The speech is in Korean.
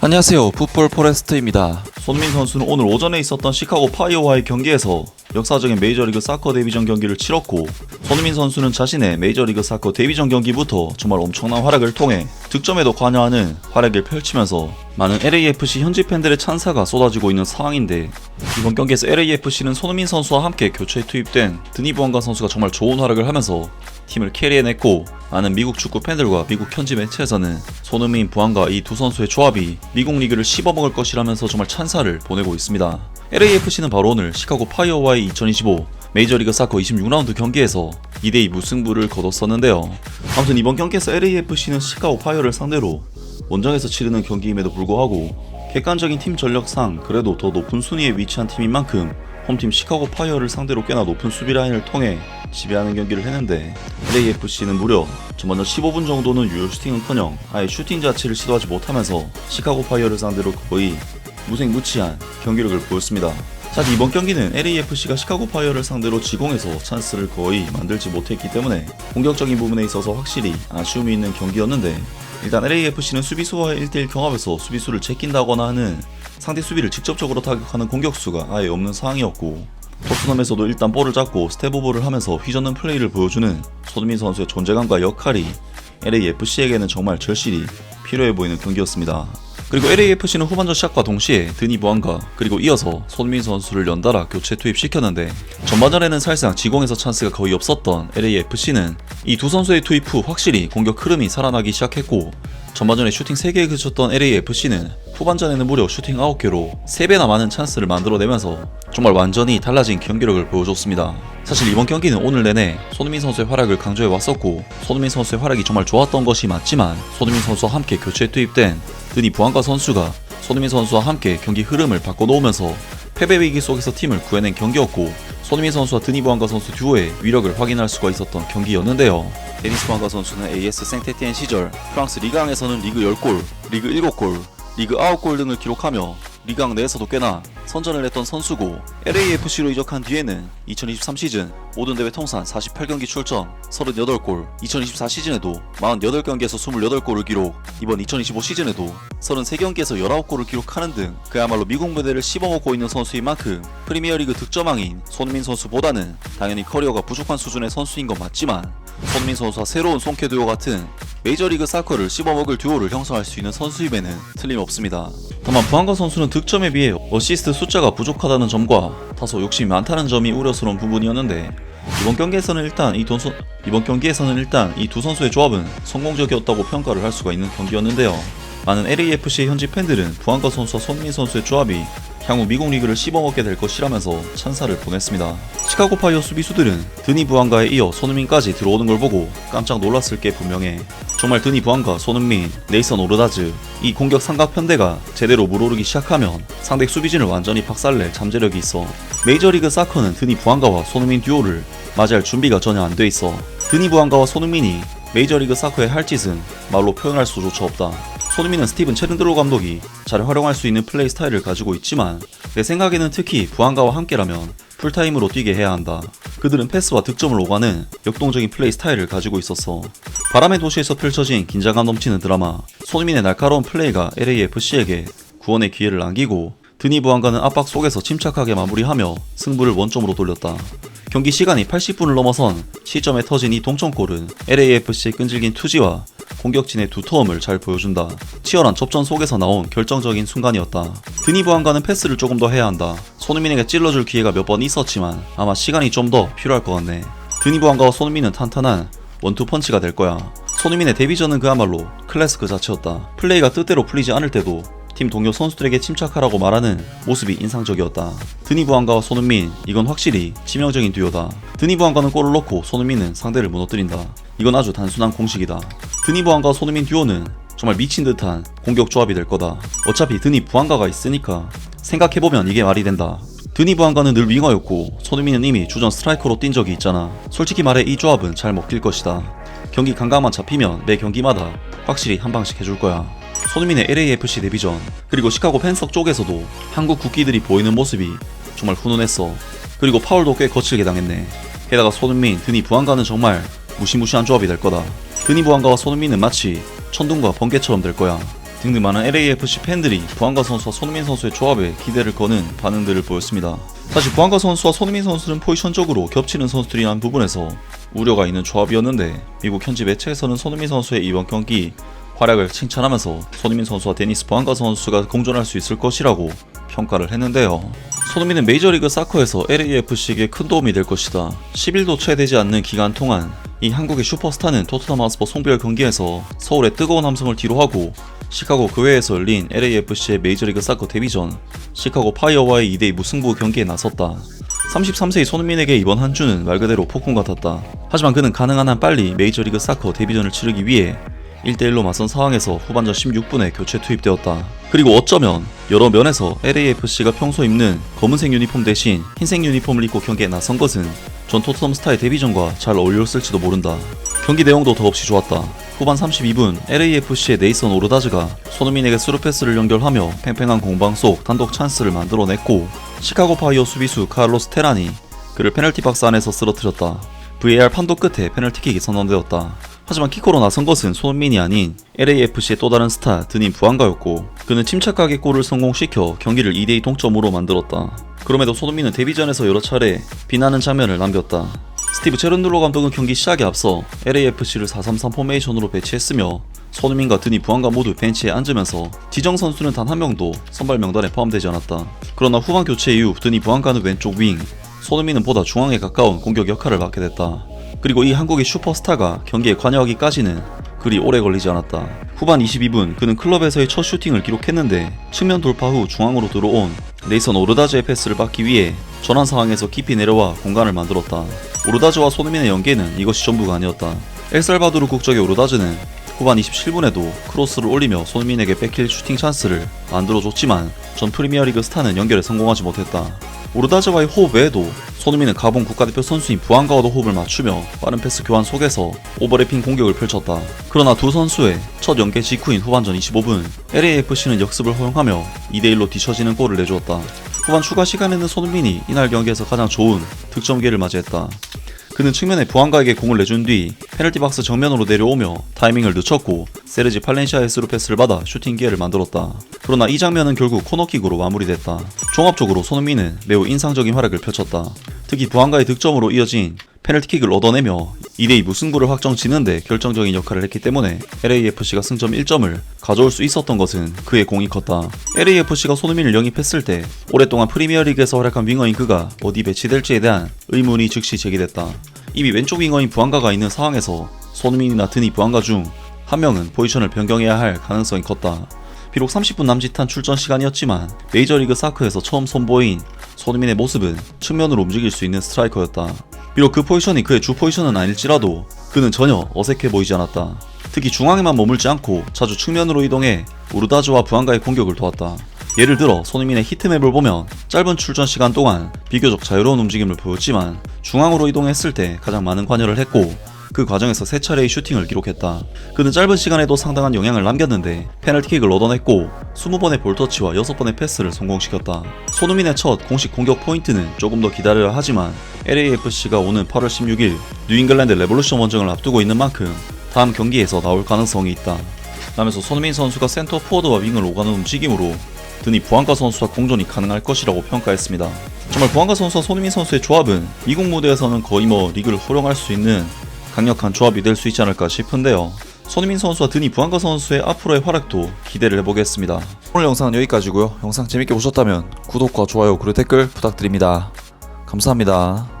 안녕하세요, 풋볼 포레스트입니다. 손흥민 선수는 오늘 오전에 있었던 시카고 파이어와의 경기에서 역사적인 메이저리그 사커 데뷔전 경기를 치렀고, 손흥민 선수는 자신의 메이저리그 사커 데뷔전 경기부터 정말 엄청난 활약을 통해 득점에도 관여하는 활약을 펼치면서 많은 LAFC 현지 팬들의 찬사가 쏟아지고 있는 상황인데, 이번 경기에서 LAFC는 손흥민 선수와 함께 교체에 투입된 드니 부안가 선수가 정말 좋은 활약을 하면서 팀을 캐리해냈고, 많은 미국 축구 팬들과 미국 현지 매체에서는 손흥민, 부안가 이 두 선수의 조합이 미국 리그를 씹어먹을 것이라면서 정말 찬사를 보내고 있습니다. LAFC는 바로 오늘 시카고 파이어와의 2025 메이저리그 사커 26라운드 경기에서 2대2 무승부를 거뒀었는데요. 아무튼 이번 경기에서 LAFC는 시카고 파이어를 상대로 원정에서 치르는 경기임에도 불구하고 객관적인 팀 전력상 그래도 더 높은 순위에 위치한 팀인 만큼 홈팀 시카고 파이어를 상대로 꽤나 높은 수비 라인을 통해 지배하는 경기를 했는데, LAFC는 무려 전반전 15분 정도는 유효 슈팅은커녕 아예 슈팅 자체를 시도하지 못하면서 시카고 파이어를 상대로 거의 무색무취한 경기력을 보였습니다. 사실 이번 경기는 LAFC가 시카고 파이어를 상대로 지공에서 찬스를 거의 만들지 못했기 때문에 공격적인 부분에 있어서 확실히 아쉬움이 있는 경기였는데, 일단 LAFC는 수비수와의 1대1 경합에서 수비수를 제낀다거나 하는 상대 수비를 직접적으로 타격하는 공격수가 아예 없는 상황이었고, 토트넘에서도 일단 볼을 잡고 스텝오버를 하면서 휘젓는 플레이를 보여주는 손흥민 선수의 존재감과 역할이 LAFC에게는 정말 절실히 필요해 보이는 경기였습니다. 그리고 LAFC는 후반전 시작과 동시에 드니 부안가 그리고 이어서 손흥민 선수를 연달아 교체 투입시켰는데, 전반전에는 사실상 지공에서 찬스가 거의 없었던 LAFC는 이 두 선수의 투입 후 확실히 공격 흐름이 살아나기 시작했고, 전반전에 슈팅 3개에 그쳤던 LAFC는 후반전에는 무려 슈팅 9개로 3배나 많은 찬스를 만들어내면서 정말 완전히 달라진 경기력을 보여줬습니다. 사실 이번 경기는 오늘 내내 손흥민 선수의 활약을 강조해왔었고, 손흥민 선수의 활약이 정말 좋았던 것이 맞지만, 손흥민 선수와 함께 교체에 투입된 드니 부안가 선수가 손흥민 선수와 함께 경기 흐름을 바꿔놓으면서 패배 위기 속에서 팀을 구해낸 경기였고, 손흥민 선수와 드니 부안가 선수 듀오의 위력을 확인할 수가 있었던 경기였는데요. 데니스 부안가 선수는 AS 생테티엔 시절 프랑스 리그앙에서는 리그 10골, 리그 7골, 리그 9골 등을 기록하며 리그앙 내에서도 꽤나 선전을 했던 선수고, LAFC로 이적한 뒤에는 2023 시즌 모든 대회 통산 48경기 출전 38골, 2024 시즌에도 48경기에서 28골을 기록, 이번 2025 시즌에도 33경기에서 19골을 기록하는 등 그야말로 미국 무대를 씹어먹고 있는 선수인 만큼 프리미어리그 득점왕인 손흥민 선수보다는 당연히 커리어가 부족한 수준의 선수인 건 맞지만, 손흥민 선수와 새로운 송케 듀오 같은 메이저리그 사커를 씹어먹을 듀오를 형성할 수 있는 선수임에는 틀림없습니다. 다만 부안가 선수는 득점에 비해 어시스트 숫자가 부족하다는 점과 다소 욕심이 많다는 점이 우려스러운 부분이었는데, 이번 경기에서는 일단 이 두 선수의 조합은 성공적이었다고 평가를 할 수가 있는 경기였는데요. 많은 LAFC의 현지 팬들은 부안가 선수와 손흥민 선수의 조합이 향후 미국 리그를 씹어먹게 될 것이라면서 찬사를 보냈습니다. 시카고 파이어 수비수들은 드니 부안가에 이어 손흥민까지 들어오는 걸 보고 깜짝 놀랐을 게 분명해. 정말 드니 부안가, 손흥민, 네이선 오르다즈 이 공격 삼각편대가 제대로 물오르기 시작하면 상대 수비진을 완전히 박살낼 잠재력이 있어. 메이저리그 사커는 드니 부안가와 손흥민 듀오를 맞이할 준비가 전혀 안 돼 있어. 드니 부안가와 손흥민이 메이저리그 사커의 할 짓은 말로 표현할 수조차 없다. 손흥민은 스티븐 체른들로 감독이 잘 활용할 수 있는 플레이 스타일을 가지고 있지만, 내 생각에는 특히 부안가와 함께라면 풀타임으로 뛰게 해야 한다. 그들은 패스와 득점을 오가는 역동적인 플레이 스타일을 가지고 있었어. 바람의 도시에서 펼쳐진 긴장감 넘치는 드라마, 손흥민의 날카로운 플레이가 LAFC에게 구원의 기회를 안기고, 드니 부안가는 압박 속에서 침착하게 마무리하며 승부를 원점으로 돌렸다. 경기 시간이 80분을 넘어선 시점에 터진 이 동점골은 LAFC의 끈질긴 투지와 공격진의 두터움을 잘 보여준다. 치열한 접전 속에서 나온 결정적인 순간이었다. 드니 부안가는 패스를 조금 더 해야 한다. 손흥민에게 찔러줄 기회가 몇 번 있었지만 아마 시간이 좀 더 필요할 것 같네. 드니 부안가와 손흥민은 탄탄한 원투펀치가 될 거야. 손흥민의 데뷔전은 그야말로 클래스 그 자체였다. 플레이가 뜻대로 풀리지 않을 때도 팀 동료 선수들에게 침착하라고 말하는 모습이 인상적이었다. 드니 부안가와 손흥민, 이건 확실히 치명적인 듀오다. 드니 부안가는 골을 넣고 손흥민은 상대를 무너뜨린다. 이건 아주 단순한 공식이다. 드니 부안가와 손흥민 듀오는 정말 미친 듯한 공격 조합이 될 거다. 어차피 드니 부안가가 있으니까 생각해보면 이게 말이 된다. 드니 부안가는 늘 윙어였고 손흥민은 이미 주전 스트라이커로 뛴 적이 있잖아. 솔직히 말해 이 조합은 잘 먹힐 것이다. 경기 감각만 잡히면 매 경기마다 확실히 한 방씩 해줄 거야. 손흥민의 LAFC 데뷔전, 그리고 시카고 팬석 쪽에서도 한국 국기들이 보이는 모습이 정말 훈훈했어. 그리고 파울도 꽤 거칠게 당했네. 게다가 손흥민, 드니 부안가는 정말 무시무시한 조합이 될 거다. 드니 부안가와 손흥민은 마치 천둥과 번개처럼 될 거야. 등등 많은 LAFC 팬들이 부한가 선수와 손흥민 선수의 조합에 기대를 거는 반응들을 보였습니다. 사실 부한가 선수와 손흥민 선수는 포지션적으로 겹치는 선수들이란 부분에서 우려가 있는 조합이었는데 미국 현지 매체에서는 손흥민 선수의 이번 경기 활약을 칭찬하면서 손흥민 선수와 데니스 부한가 선수가 공존할 수 있을 것이라고 평가를 했는데요. 손흥민은 메이저리그 사커에서 LAFC에게 큰 도움이 될 것이다. 10일도 채 되지 않는 기간 동안 이 한국의 슈퍼스타는 토트넘 하스퍼 송별 경기에서 서울의 뜨거운 함성을 뒤로하고 시카고 그 외에서 열린 LAFC의 메이저리그 사커 데뷔전 시카고 파이어와의 2대2 무승부 경기에 나섰다. 33세의 손흥민에게 이번 한 주는 말 그대로 폭풍 같았다. 하지만 그는 가능한 한 빨리 메이저리그 사커 데뷔전을 치르기 위해 1대1로 맞선 상황에서 후반전 16분에 교체 투입되었다. 그리고 어쩌면 여러 면에서 LAFC가 평소 입는 검은색 유니폼 대신 흰색 유니폼을 입고 경기에 나선 것은 전 토트넘 스타의 데뷔전과 잘 어울렸을지도 모른다. 경기 내용도 더없이 좋았다. 후반 32분 LAFC의 네이선 오르다즈가 손흥민에게 스루 패스를 연결하며 팽팽한 공방 속 단독 찬스를 만들어냈고 시카고 파이어 수비수 카를로스 테란이 그를 페널티 박스 안에서 쓰러뜨렸다. VAR 판독 끝에 페널티킥이 선언되었다. 하지만 키커로 나선 것은 손흥민이 아닌 LAFC의 또 다른 스타 드니 부한가였고 그는 침착하게 골을 성공시켜 경기를 2대2 동점으로 만들었다. 그럼에도 손흥민은 데뷔전에서 여러 차례 비난하는 장면을 남겼다. 스티브 제른들로 감독은 경기 시작에 앞서 LAFC를 4-3-3 포메이션으로 배치했으며 손흥민과 드니 부한가 모두 벤치에 앉으면서 지정 선수는 단 한 명도 선발 명단에 포함되지 않았다. 그러나 후반 교체 이후 드니 부한가는 왼쪽 윙, 손흥민은 보다 중앙에 가까운 공격 역할을 맡게 됐다. 그리고 이 한국의 슈퍼스타가 경기에 관여하기까지는 그리 오래 걸리지 않았다. 후반 22분 그는 클럽에서의 첫 슈팅을 기록했는데 측면 돌파 후 중앙으로 들어온 네이선 오르다즈의 패스를 받기 위해 전환 상황에서 깊이 내려와 공간을 만들었다. 오르다즈와 손흥민의 연계는 이것이 전부가 아니었다. 엘살바도르 국적의 오르다즈는 후반 27분에도 크로스를 올리며 손흥민에게 뺏길 슈팅 찬스를 만들어줬지만 전 프리미어리그 스타는 연결에 성공하지 못했다. 오르다즈와의 호흡 외에도 손흥민은 가본 국가대표 선수인 부한가와도 호흡을 맞추며 빠른 패스 교환 속에서 오버래핑 공격을 펼쳤다. 그러나 두 선수의 첫 연계 직후인 후반전 25분 LAFC는 역습을 허용하며 2대1로 뒤처지는 골을 내주었다. 후반 추가 시간에는 손흥민이 이날 경기에서 가장 좋은 득점 기회를 맞이했다. 그는 측면에 부한가에게 공을 내준 뒤 페널티 박스 정면으로 내려오며 타이밍을 늦췄고 세르지 팔렌시아의 스루 패스를 받아 슈팅 기회를 만들었다. 그러나 이 장면은 결국 코너킥으로 마무리됐다. 종합적으로 손흥민은 매우 인상적인 활약을 펼쳤다. 특히 부한가의 득점으로 이어진 페널티킥을 얻어내며 2대2 무승부를 확정지는데 결정적인 역할을 했기 때문에 LAFC가 승점 1점을 가져올 수 있었던 것은 그의 공이 컸다. LAFC가 손흥민을 영입했을 때 오랫동안 프리미어리그에서 활약한 윙어인 그가 어디 배치될지에 대한 의문이 즉시 제기됐다. 이미 왼쪽 윙어인 부한가가 있는 상황에서 손흥민이나 드니 부한가 중 한 명은 포지션을 변경해야 할 가능성이 컸다. 비록 30분 남짓한 출전 시간이었지만 메이저리그 사커에서 처음 선보인 손흥민의 모습은 측면으로 움직일 수 있는 스트라이커였다. 비록 그 포지션이 그의 주 포지션은 아닐지라도 그는 전혀 어색해 보이지 않았다. 특히 중앙에만 머물지 않고 자주 측면으로 이동해 오르다즈와 부한가의 공격을 도왔다. 예를 들어 손흥민의 히트맵을 보면 짧은 출전 시간 동안 비교적 자유로운 움직임을 보였지만 중앙으로 이동했을 때 가장 많은 관여를 했고 그 과정에서 3차례의 슈팅을 기록했다. 그는 짧은 시간에도 상당한 영향을 남겼는데 페널티킥을 얻어냈고 20번의 볼터치와 6번의 패스를 성공시켰다. 손흥민의 첫 공식 공격 포인트는 조금 더 기다려야 하지만 LAFC가 오는 8월 16일 뉴잉글랜드 레볼루션 원정을 앞두고 있는 만큼 다음 경기에서 나올 가능성이 있다. 라면서 손흥민 선수가 센터 포워드와 윙을 오가는 움직임으로 드니 부한가 선수와 공존이 가능할 것이라고 평가했습니다. 정말 부한가 선수와 손흥민 선수의 조합은 미국 무대에서는 거의 리그를 호령할 수 있는 강력한 조합이 될 수 있지 않을까 싶은데요. 손흥민 선수와 드니 부한가 선수의 앞으로의 활약도 기대를 해보겠습니다. 오늘 영상은 여기까지고요. 영상 재밌게 보셨다면 구독과 좋아요 그리고 댓글 부탁드립니다. 감사합니다.